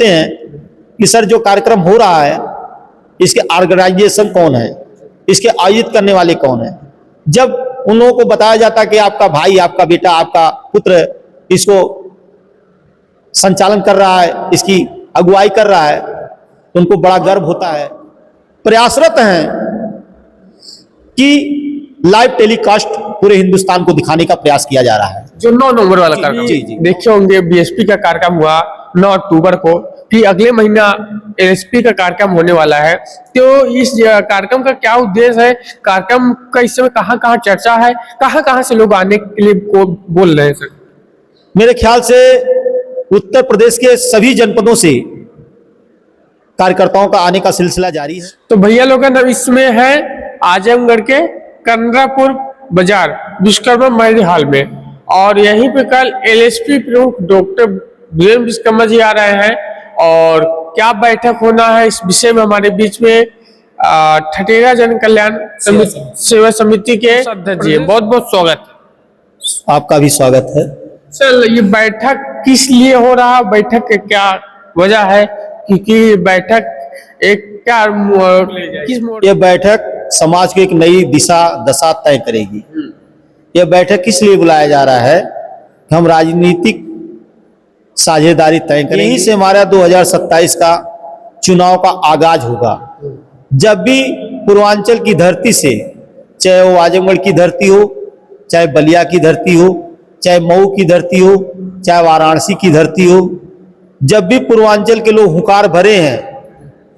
हैं कि सर जो कार्यक्रम हो रहा है इसके ऑर्गेनाइजेशन कौन है, इसके आयोजित करने वाले कौन है। जब उन लोगों को बताया जाता कि आपका भाई, आपका बेटा, आपका पुत्र इसको संचालन कर रहा है, इसकी अगुवाई कर रहा है, तो उनको बड़ा गर्व होता है। प्रयासरत हैं कि लाइव टेलीकास्ट पूरे हिंदुस्तान को दिखाने का प्रयास किया जा रहा है। जो 9 नवंबर वाला कार्यक्रम देखे होंगे, बीएसपी का कार्यक्रम हुआ 9 अक्टूबर को, फिर अगले महीना एलएसपी का कार्यक्रम होने वाला है। तो इस कार्यक्रम का क्या उद्देश्य है, कार्यक्रम का इस समय कहाँ कहाँ चर्चा है, कहाँ कहाँ से लोग आने के लिए को बोल रहे हैं सर? मेरे ख्याल से उत्तर प्रदेश के सभी जनपदों से कार्यकर्ताओं का आने का सिलसिला जारी है। तो भैया लोग इसमें है आजमगढ़ के कंदरापुर बाजार विश्वकर्मा मैरिज हॉल में, और यहीं पे कल एलएसपी प्रमुख डॉक्टर वीरेंद्र विश्वकर्मा जी आ रहे हैं। और क्या बैठक होना है इस विषय में हमारे बीच में ठठेरा जन कल्याण सेवा समिति के अध्यक्ष जी, बहुत बहुत स्वागत। आपका भी स्वागत है सर। ये बैठक किस लिए हो रहा है, बैठक के क्या वजह है, क्योंकि बैठक एक क्या किस ये बैठक समाज की एक नई दिशा दशा तय करेगी। यह बैठक किस लिए बुलाया जा रहा है कि हम राजनीतिक साझेदारी तय करें। यहीं से हमारा 2027 का चुनाव का आगाज होगा। जब भी पूर्वांचल की धरती से, चाहे वो आजमगढ़ की धरती हो, चाहे बलिया की धरती हो, चाहे मऊ की धरती हो, चाहे वाराणसी की धरती हो, जब भी पूर्वांचल के लोग हुंकार भरे हैं,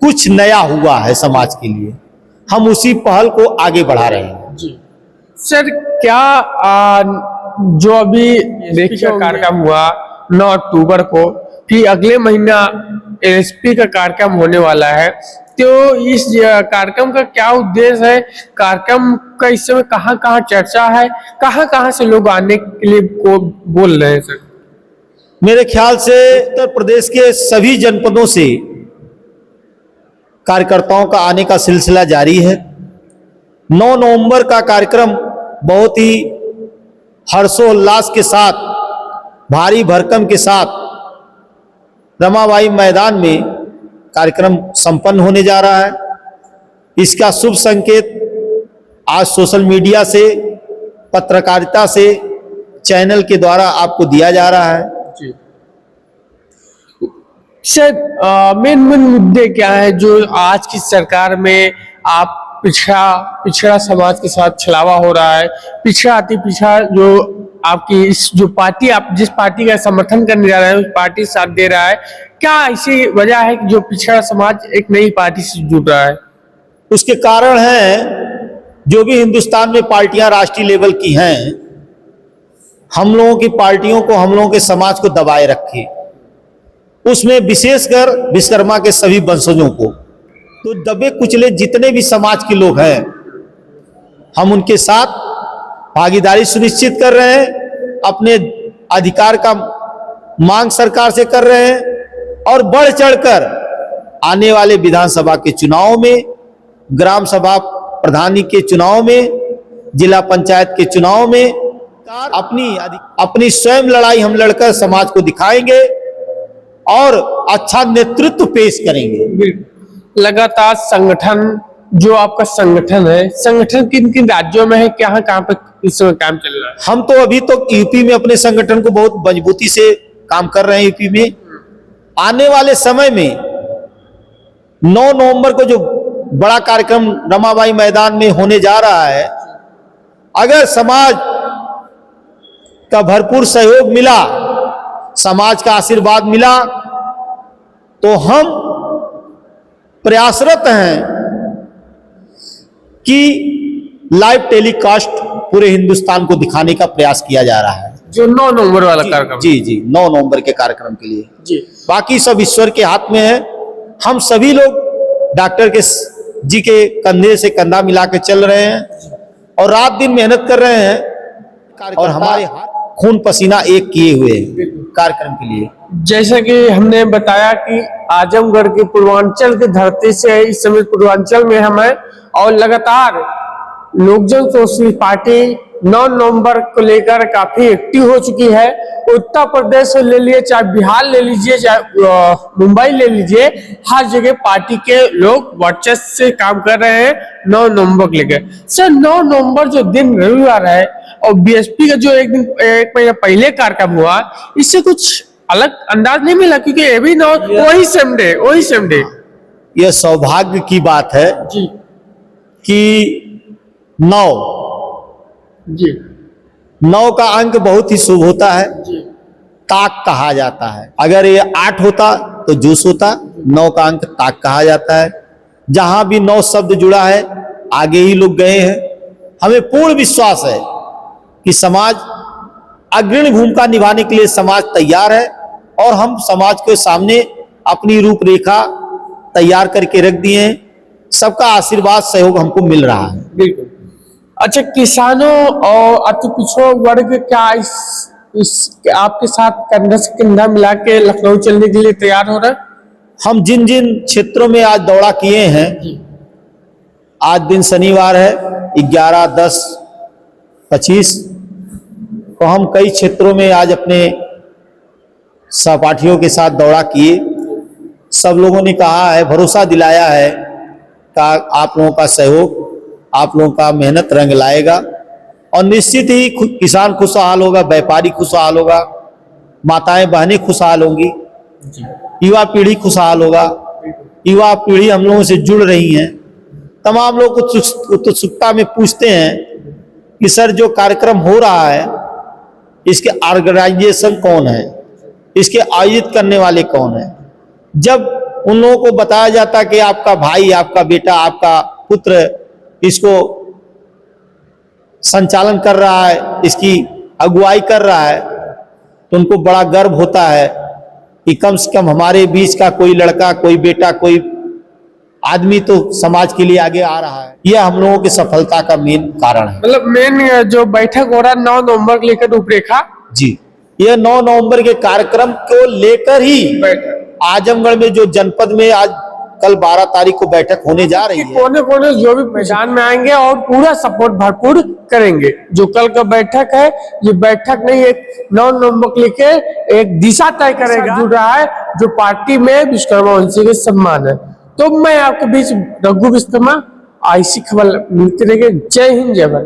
कुछ नया हुआ है समाज के लिए, हम उसी पहल को आगे बढ़ा रहे हैं। जी सर, क्या जो अभी देखिए कार्यक्रम हुआ 9 अक्टूबर को, फिर अगले महीना एलएसपी का कार्यक्रम होने वाला है। तो इस कार्यक्रम का क्या उद्देश्य है, कार्यक्रम का इस समय कहाँ कहाँ चर्चा है, कहाँ कहाँ से लोग आने के लिए को बोल रहे हैं सर? मेरे ख्याल से उत्तर प्रदेश के सभी जनपदों से कार्यकर्ताओं का आने का सिलसिला जारी है। 9 नवंबर का कार्यक्रम बहुत ही हर्षोल्लास के साथ, भारी भरकम के साथ रमाबाई मैदान में कार्यक्रम संपन्न होने जा रहा है। इसका शुभ संकेत आज सोशल मीडिया से, पत्रकारिता से, चैनल के द्वारा आपको दिया जा रहा है। सर, मेन मुद्दे क्या है जो आज की सरकार में आप पिछड़ा समाज के साथ छलावा हो रहा है, पिछड़ा जो आपकी इस जो पार्टी, आप जिस पार्टी का समर्थन करने जा रहे हैं उस पार्टी साथ दे रहा है, क्या ऐसी वजह है कि जो पिछड़ा समाज एक नई पार्टी से जुड़ रहा है? उसके कारण है जो भी हिंदुस्तान में पार्टियां राष्ट्रीय लेवल की हैं, हम लोगों की पार्टियों को, हम लोगों के समाज को दबाए रखे, उसमें विशेषकर विश्वकर्मा के सभी वंशजों को, तो दबे कुचले जितने भी समाज के लोग हैं, हम उनके साथ भागीदारी सुनिश्चित कर रहे हैं, अपने अधिकार का मांग सरकार से कर रहे हैं, और बढ़ चढ़कर आने वाले विधानसभा के चुनाव में, ग्राम सभा प्रधानी के चुनाव में, जिला पंचायत के चुनाव में अपनी स्वयं लड़ाई हम लड़कर समाज को दिखाएंगे और अच्छा नेतृत्व पेश करेंगे। लगातार संगठन, जो आपका संगठन है, संगठन किन किन राज्यों में है, कहाँ कहाँ पे इस समय काम चल रहा है? हम तो अभी तो यूपी में अपने संगठन को बहुत मजबूती से काम कर रहे हैं। यूपी में आने वाले समय में 9 नवंबर को जो बड़ा कार्यक्रम रमाबाई मैदान में होने जा रहा है, अगर समाज का भरपूर सहयोग मिला, समाज का आशीर्वाद मिला, तो हम प्रयासरत हैं कि लाइव टेलीकास्ट पूरे हिंदुस्तान को दिखाने का प्रयास किया जा रहा है। जो 9 नवंबर वाला कार्यक्रम? जी 9 नवंबर के कार्यक्रम के लिए जी। बाकी सब ईश्वर के हाथ में है। हम सभी लोग डॉक्टर के जी के कंधे से कंधा मिला के चल रहे हैं और रात दिन मेहनत कर रहे हैं, और हमारे हाथ खून पसीना एक किए हुए हैं कार्यक्रम के लिए। जैसा कि हमने बताया कि आजमगढ़ के पूर्वांचल की धरती से इस समय पूर्वांचल में हम हैं, और लगातार लोक जन सोशलिस्ट पार्टी 9 नवंबर को लेकर काफी एक्टिव हो चुकी है। उत्तर प्रदेश से ले लिए, चाहे बिहार ले लीजिए, चाहे मुंबई ले लीजिए, हर जगह पार्टी के लोग वर्चस्व से काम कर रहे हैं 9 नवंबर को लेकर। सर 9 नवंबर जो दिन रविवार है और बीएसपी का जो एक महीना पहले कार्यक्रम हुआ, इससे कुछ अलग अंदाज नहीं मिला, क्योंकि ये भी वही सेम डे। यह सौभाग्य की बात है जी कि 9 जी 9 का अंक बहुत ही शुभ होता है, जी ताक कहा जाता है। अगर ये 8 होता तो जोश होता। 9 का अंक ताक कहा जाता है। जहां भी 9 शब्द जुड़ा है आगे ही लोग गए हैं। हमें पूर्ण विश्वास है कि समाज अग्रणी भूमिका निभाने के लिए समाज तैयार है और हम समाज के सामने अपनी रूपरेखा तैयार करके रख दिए हैं। सबका आशीर्वाद सहयोग हमको मिल रहा है। बिल्कुल। अच्छा, किसानों और अति पिछड़ा वर्ग क्या इस आपके साथ कंधा से कंधा मिला के लखनऊ चलने के लिए तैयार हो रहा है? हम जिन जिन क्षेत्रों में आज दौड़ा किए हैं, आज दिन शनिवार है 11/10/25, तो हम कई क्षेत्रों में आज अपने सहपाठियों के साथ दौड़ा किए। सब लोगों ने कहा है, भरोसा दिलाया है कि आप लोगों का सहयोग, आप लोगों का मेहनत रंग लाएगा और निश्चित ही किसान खुशहाल होगा, व्यापारी खुशहाल होगा, माताएं बहनें खुशहाल होंगी, युवा पीढ़ी खुशहाल होगा। युवा पीढ़ी हम लोगों से जुड़ रही है। तमाम लोग उत्सुकता में पूछते हैं कि सर जो कार्यक्रम हो रहा है इसके ऑर्गेनाइजेशन कौन है, इसके आयोजित करने वाले कौन है। जब उन लोगों को बताया जाता कि आपका भाई, आपका बेटा, आपका पुत्र इसको संचालन कर रहा है, इसकी अगुवाई कर रहा है, तो उनको बड़ा गर्व होता है कि कम से कम हमारे बीच का कोई लड़का, कोई बेटा, कोई आदमी तो समाज के लिए आगे आ रहा है। यह हम लोगों की सफलता का मेन कारण है। मतलब मेन जो बैठक हो रहा है 9 नवंबर को लेकर रूपरेखा, जी, यह 9 नवंबर के कार्यक्रम को लेकर ही आजमगढ़ में जो जनपद में आज कल 12 तारीख को बैठक होने जा रही है, कोने कोने जो भी मैदान में आएंगे और पूरा सपोर्ट भरपूर करेंगे। जो कल का बैठक है, ये बैठक नहीं, एक 9 नवंबर को लेके एक दिशा तय करेगा, जुड़ रहा है जो पार्टी में विश्वकर्मा वंशी के सम्मान है। तो मैं आपके बीच रघु विश्वकर्मा, ऐसी खबर मिलती रहेगी। जय हिंद, जय भारत।